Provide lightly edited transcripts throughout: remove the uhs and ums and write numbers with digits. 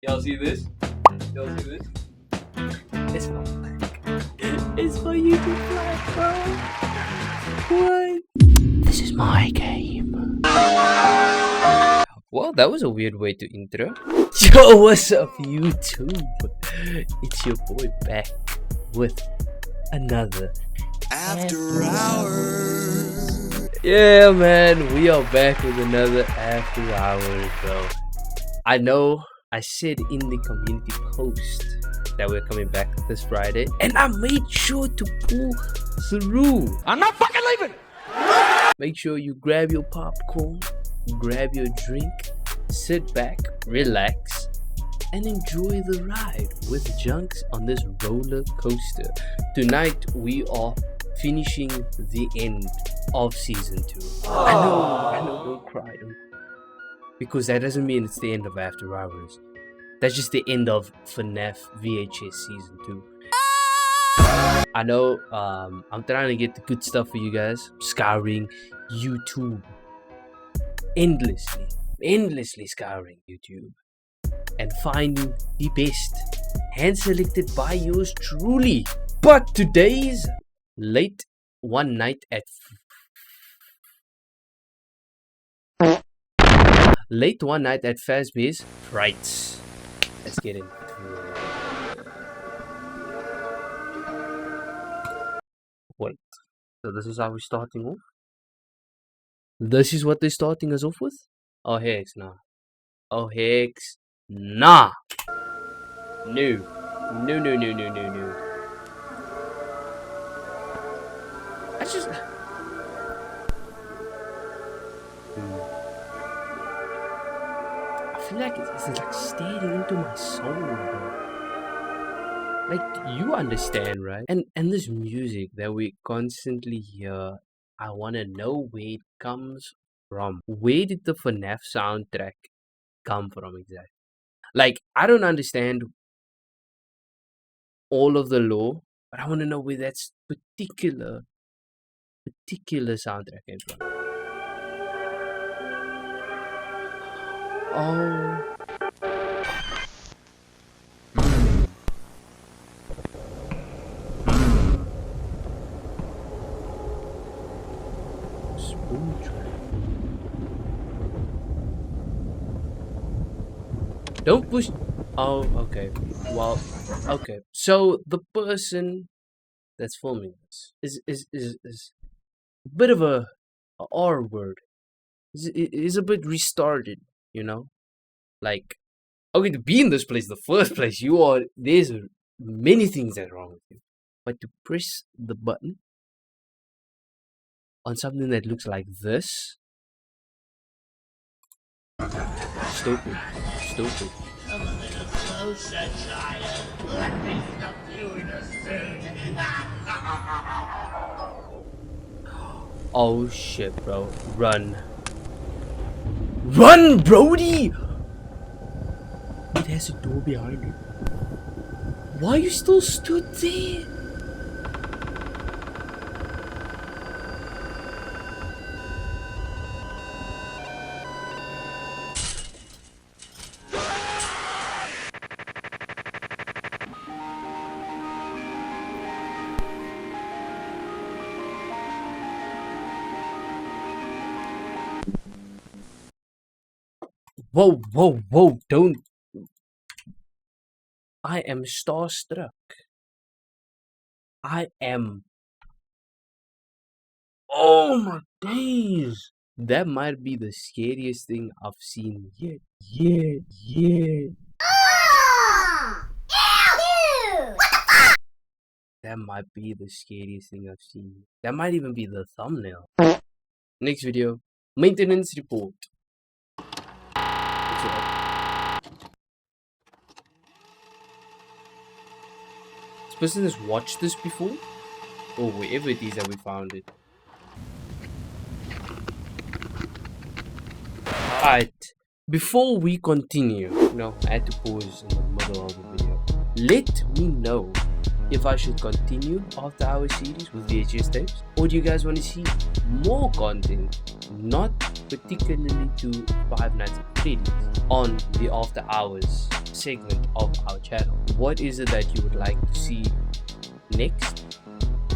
Y'all see this? Y'all see this? It's for black. It's for you to black, bro. What? This is my game. Well, that was a weird way to intro. Yo, what's up, YouTube? It's your boy back with another After Hours. Yeah, man, we are back with another After Hours, bro. I know I said in the community post that we're coming back this Friday, and I made sure to pull through. I'm not fucking leaving. Make sure you grab your popcorn, grab your drink, sit back, relax, and enjoy the ride with Junks on this roller coaster. Tonight we are finishing the end of season 2. I know, don't cry, because that doesn't mean it's the end of After Hours. That's just the end of FNAF VHS season 2. I know, I'm trying to get the good stuff for you guys, scouring YouTube endlessly scouring YouTube and finding the best, hand selected by yours truly. But today's late one night at FNAF Fridays. Let's get into it. Wait, so this is how we're starting off? This is what they're starting us off with? Oh hex nah. Oh hex nah. No. I just I feel like it's like staring into my soul, bro. Like, you understand, right? And this music that we constantly hear, I wanna know where it comes from. Where did the FNAF soundtrack come from exactly? Like, I don't understand all of the lore, but I wanna know where that particular soundtrack came from. Oh. Spoon track. Don't push. Oh, okay. Well, okay. So the person that's filming this is a bit of a R word. Is a bit restarted, you know. Like, okay, to be in this place in the first place, there's many things that are wrong with you. But to press the button on something that looks like this, stupid. Come a little closer, child. Let me stuff you in a suit. Oh shit, bro. Run, Brody! It has a door behind it. Why you still stood there? Whoa, don't. I am starstruck. Oh my days! That might be the scariest thing I've seen yet. That might be the scariest thing I've seen. That might even be the thumbnail. Next video. Maintenance report. This person has watched this before? Or wherever it is that we found it. Alright. Before we continue, I had to pause in the middle of the video. Let me know if I should continue After Hours series with VHS tapes, or do you guys want to see more content, not particularly to Five Nights at Freddy's, on the After Hours segment of our channel? What is it that you would like to see next?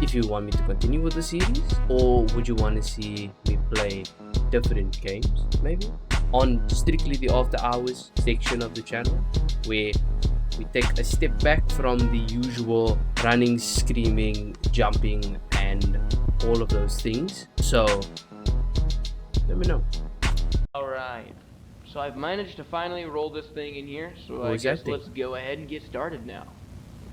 If you want me to continue with the series, or would you want to see me play different games, maybe on strictly the After Hours section of the channel, where we take a step back from the usual running, screaming, jumping, and all of those things. So let me know. Alright, so I've managed to finally roll this thing in here, so I guess let's go ahead and get started now.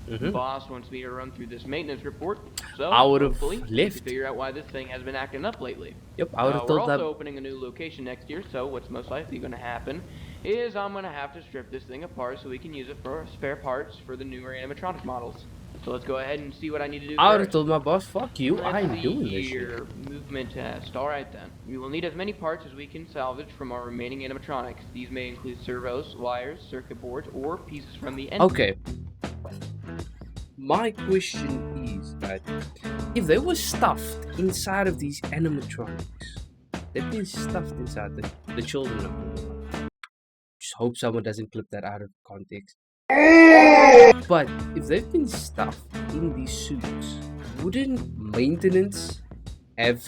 The boss wants me to run through this maintenance report, so I would have hopefully we left. can figure out why this thing has been acting up lately. Yep, I would have We're told also that. opening a new location next year, so what's most likely going to happen is I'm going to have to strip this thing apart so we can use it for spare parts for the newer animatronic models. So let's go ahead and see what I need to do I would have first. told my boss, fuck you, I Let's ain't see doing this shit. here. Movement test. Alright then. We will need as many parts as we can salvage from our remaining animatronics. These may include servos, wires, circuit boards, or pieces from the engine. Okay. My question is that if they were stuffed inside of these animatronics, they've been stuffed inside the children of the just hope someone doesn't clip that out of context. But if they've been stuffed in these suits, wouldn't maintenance have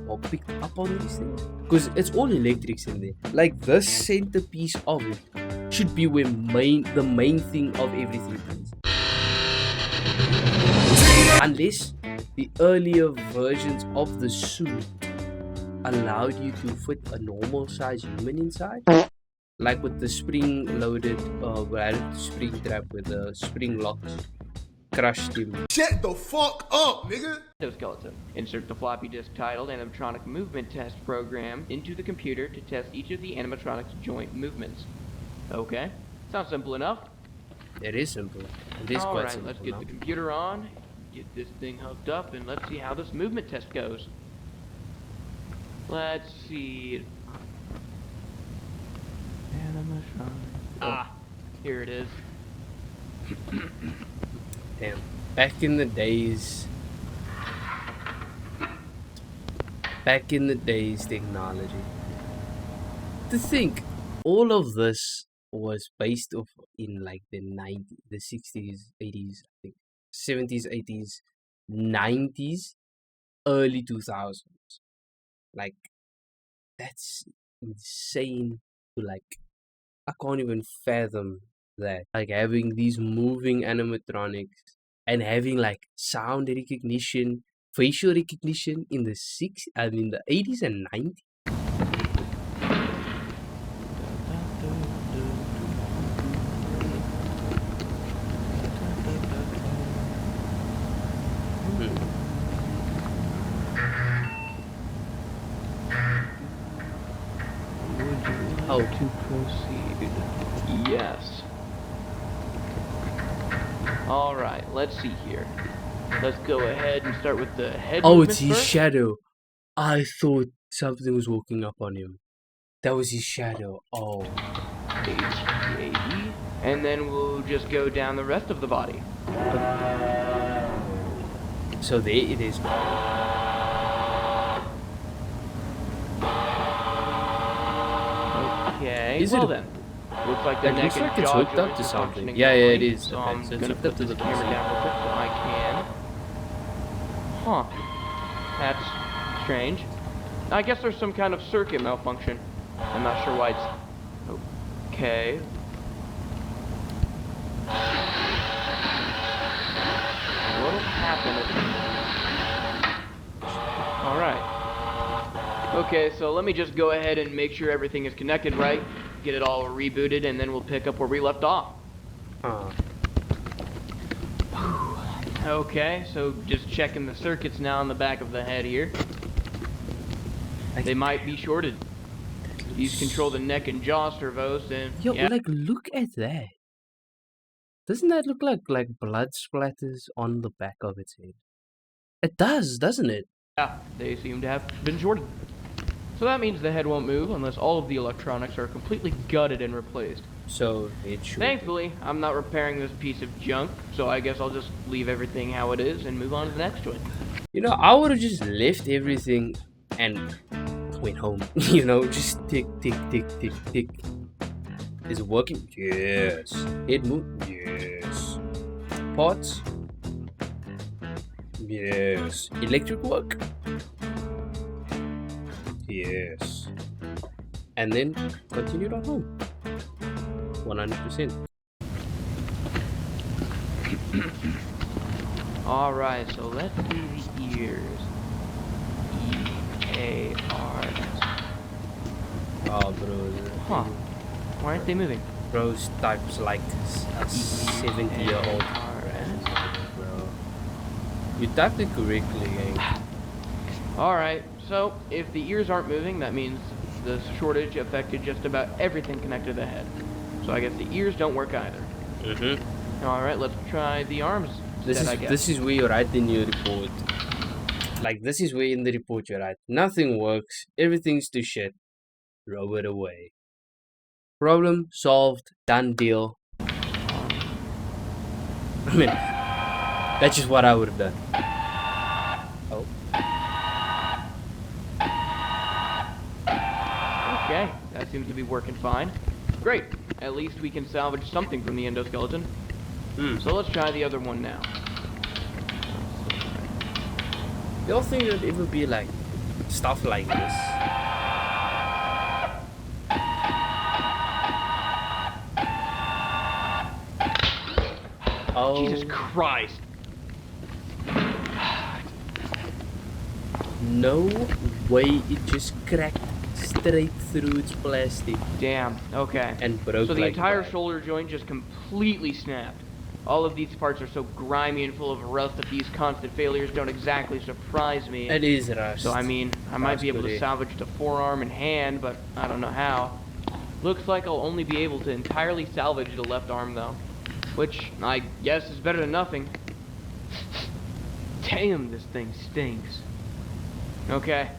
or picked up on these things? Because it's all electrics in there. Like this centerpiece of it should be where the main thing of everything is. Unless the earlier versions of the suit allowed you to fit a normal size human inside, like with the spring loaded spring trap with the spring locks crushed him. Shut the fuck up, nigga! Skeleton. Insert the floppy disk titled Animatronic Movement Test Program into the computer to test each of the animatronic's joint movements. Okay, sounds simple enough. It is simple. It is quite Alright, simple. let's get the computer on, get this thing hooked up, and let's see how this movement test goes. Let's see. Ah, here it is. Damn. Back in the days, technology. To think all of this was based off in like the 90s, the 60s, 80s, I think, 70s, 80s, 90s, early 2000s. Like, that's insane to like, I can't even fathom that. Like having these moving animatronics and having like sound recognition, facial recognition in the 80s and 90s. How to proceed? Yes. Alright, let's see here. Let's go ahead and start with the head Oh, movements it's his first. shadow. I thought something was walking up on him. That was his shadow. Oh. HPAE. And then we'll just go down the rest of the body. So there it is. Okay, Is well it then. Looks like the It neck looks and like it's jaw hooked up joints to are something. functioning Yeah, normally, it is. So Okay, I'm so it's gonna hooked up put to this the camera PC. down real quick so I can. Huh. That's strange. I guess there's some kind of circuit malfunction. I'm not sure why it's... Okay. What'll happen if... Alright. Okay, so let me just go ahead and make sure everything is connected right, get it all rebooted, and then we'll pick up where we left off. Okay, so just checking the circuits now on the back of the head here. They might be shorted. These control the neck and jaw servos, and Yo, yeah. like look at that. Doesn't that look like blood splatters on the back of its head? It does, doesn't it? Yeah, they seem to have been shorted. So that means the head won't move unless all of the electronics are completely gutted and replaced. So it should. Thankfully, I'm not repairing this piece of junk, so I guess I'll just leave everything how it is and move on to the next one. You know, I would have just left everything and went home. You know, just tick, tick, tick, tick, tick. Is it working? Yes. It moved? Yes. Parts? Yes. Electric work? Yes. And then continued on home. 100%. Alright, so let's do the ears. E-A-R-S. Oh, bro. Huh. Why aren't they moving? Bro's types like a 70-year-old. Bro. You typed it correctly, Hank. Alright, so if the ears aren't moving, that means the shortage affected just about everything connected to the head. So I guess the ears don't work either. Mm-hmm. Alright, let's try the arms. This is where you write in your report. Like, this is where in the report you write, nothing works, everything's to shit, throw it away. Problem solved, done deal. I mean, that's just what I would have done. Oh. Okay, that seems to be working fine. Great, at least we can salvage something from the endoskeleton. So let's try the other one now. You don't think there'd ever be like stuff like this? Oh. Jesus Christ! No way, it just cracked straight through its plastic Damn, okay. and broke. So the like entire that. shoulder joint just completely snapped. All of these parts are so grimy and full of rust that these constant failures don't exactly surprise me. It is rust. So I mean, I might be able to Absolutely. salvage the forearm and hand, but I don't know how. Looks like I'll only be able to entirely salvage the left arm though. Which, I guess, is better than nothing. Damn, this thing stinks. Okay,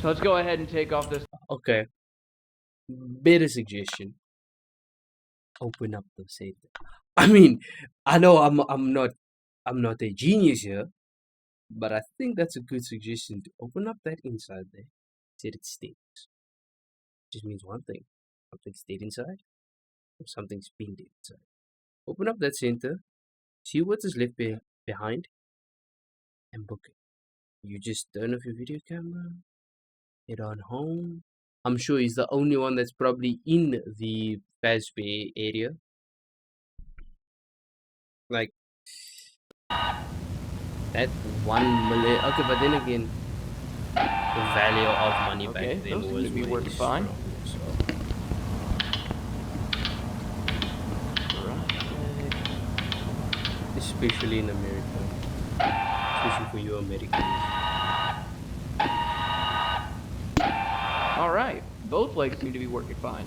so let's go ahead and take off this. Okay. Better suggestion. Open up the safe. I mean, I know I'm not a genius here, but I think that's a good suggestion to open up that inside there. Said it stinks. Just means one thing. Something stayed inside, or something's been there inside. Open up that center, see what is left behind, and book it. You just turn off your video camera, head on home. I'm sure he's the only one that's probably in the Fazbear area. Like, that 1 million. Okay, but then again, the value of money Okay, back those then seem was to be really working fine. strong, so. Especially in America. Especially for you Americans. Alright, both legs seem to be working fine.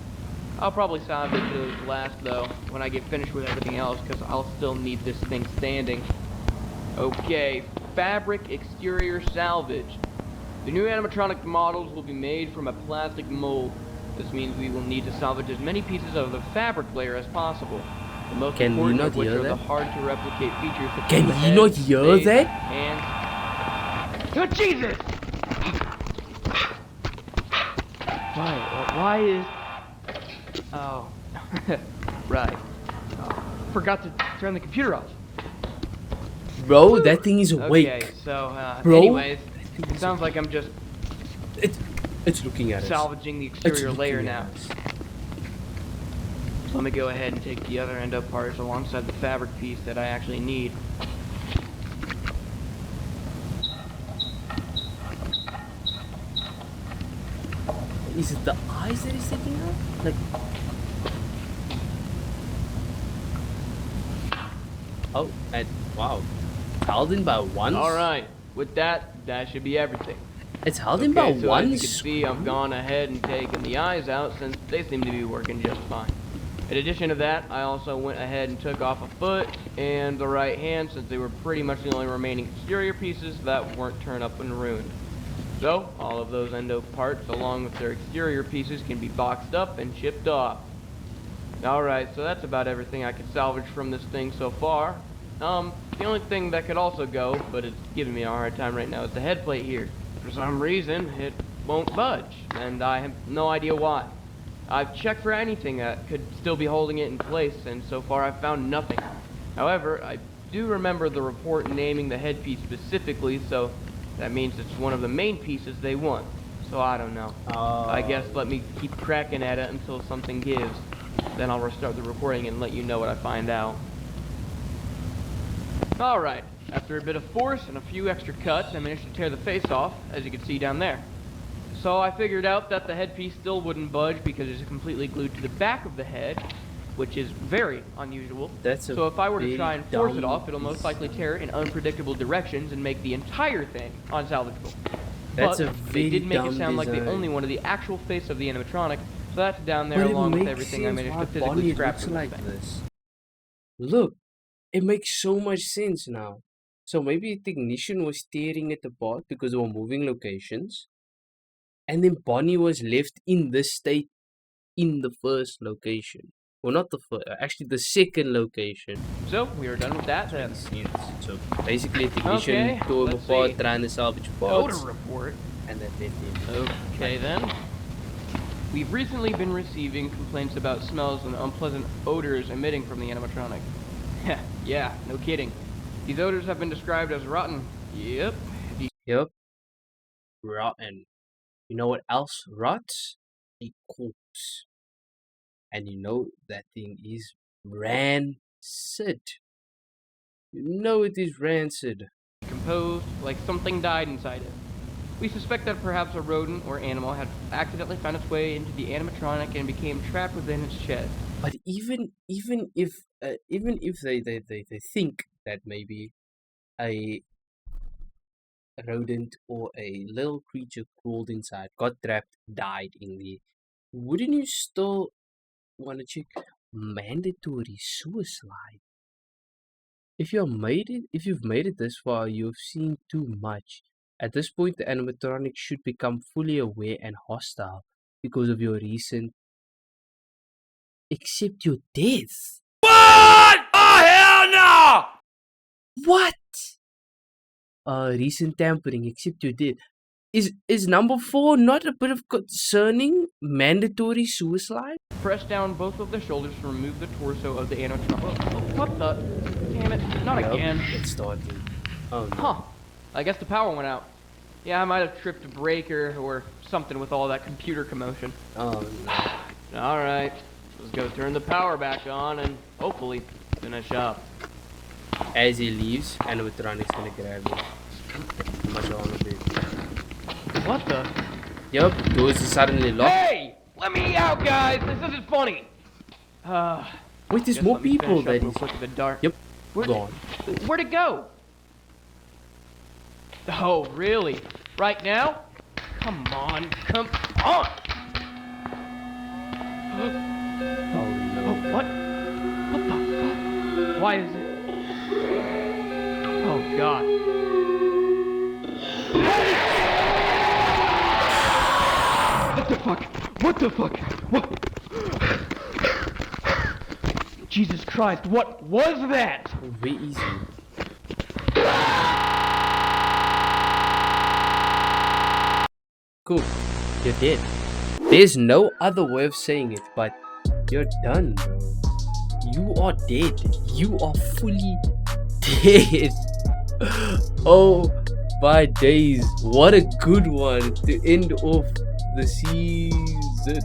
I'll probably salvage those last though, when I get finished with everything else, because I'll still need this thing standing. Okay, fabric exterior salvage. The new animatronic models will be made from a plastic mold. This means we will need to salvage as many pieces of the fabric layer as possible. The most Can you important not of which hear are the that? hard to replicate features such Can as the you head, not hear face, that? hands. Oh, Jesus! Why is... Oh. Right. Oh, forgot to turn the computer off. Bro, that thing is awake. Okay, so, Bro, anyways, it sounds like I'm just It's looking at us. salvaging the It's exterior layer looking now. at us. So let me go ahead and take the other end up parts alongside the fabric piece that I actually need. Is it the eyes that is taking out? Like, oh, and wow, held in by one. Alright, with that should be everything. It's held in by Okay, so one. as you can see, I've gone ahead and taken the eyes out since they seem to be working just fine. In addition to that, I also went ahead and took off a foot and the right hand since they were pretty much the only remaining exterior pieces that weren't torn up and ruined. So, all of those endo parts along with their exterior pieces can be boxed up and shipped off. Alright, so that's about everything I could salvage from this thing so far. The only thing that could also go, but it's giving me a hard time right now, is the head plate here. For some reason, it won't budge, and I have no idea why. I've checked for anything that could still be holding it in place, and so far I've found nothing. However, I do remember the report naming the headpiece specifically, so that means it's one of the main pieces they want. So I don't know. I guess let me keep cracking at it until something gives. Then I'll restart the recording and let you know what I find out. Alright, after a bit of force and a few extra cuts, I managed to tear the face off, as you can see down there. So I figured out that the headpiece still wouldn't budge because it's completely glued to the back of the head, which is very unusual. So if I were to try and force it off, it'll most likely tear in unpredictable directions and make the entire thing unsalvageable. That's but they did make it sound like they only wanted the actual face of the animatronic, so that's down there along with everything I managed to physically scrap from this thing. Look, it makes so much sense now. So maybe a technician was tearing it apart because they were moving locations. And then Bonnie was left in this state in the first location. Well, not the first, actually the second location. So, we are done with that then. So, basically a technician tore them apart, trying to salvage parts. Odor report. And then it. Okay then. We've recently been receiving complaints about smells and unpleasant odors emitting from the animatronic. Yeah, no kidding. These odors have been described as rotten. Yep. Yep. Rotten. You know what else rots? A corpse. And you know that thing is rancid. You know it is rancid. Composed, like something died inside it. We suspect that perhaps a rodent or animal had accidentally found its way into the animatronic and became trapped within its chest. But even if they think that maybe a rodent or a little creature crawled inside, got trapped, died in there, wouldn't you still want to check mandatory suicide? If you've made it this far, you've seen too much. At this point, the animatronic should become fully aware and hostile because of your recent... Accept your death. What? Oh, hell no! What? Recent tampering, accept your death. Is number 4 not a bit of concerning mandatory suicide? Press down both of the shoulders to remove the torso of the animatronic. What the? Damn it, not again. It's starting. Oh no. Huh. I guess the power went out. Yeah, I might have tripped a breaker or something with all that computer commotion. Oh no. Alright, let's go turn the power back on and hopefully finish up. As he leaves, animatronic's gonna grab him. Much longer, baby. What the? Yup, doors are suddenly locked. Hey! Let me out, guys! This isn't funny! Wait, there's more people that real quick in the dark. Yep, gone. Where'd it go? Oh, really? Right now? Come on, come on! Oh no. Oh, what? What the fuck? Why is it? Oh, God. What the fuck? What the fuck? What? Jesus Christ, what was that? Very easy. Cool. You're dead. There's no other way of saying it, but you're done, bro. You are dead. You are fully dead. Oh my days. What a good one to end off the season.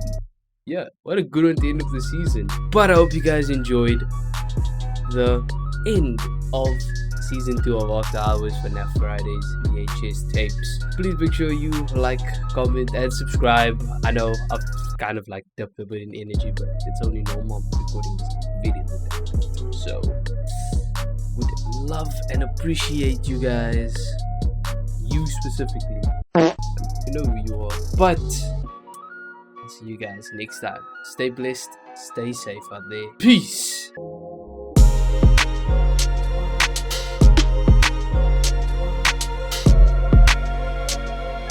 Yeah, what a good one to end of the season. But I hope you guys enjoyed the end of Season 2 of After Hours FNAF Fridays VHS tapes. Please make sure you like, comment, and subscribe. I know I've kind of like dipped a bit in energy, but it's only normal recording this video today. So, would love and appreciate you guys. You specifically. You know who you are. But, I'll see you guys next time. Stay blessed, stay safe out there. Peace!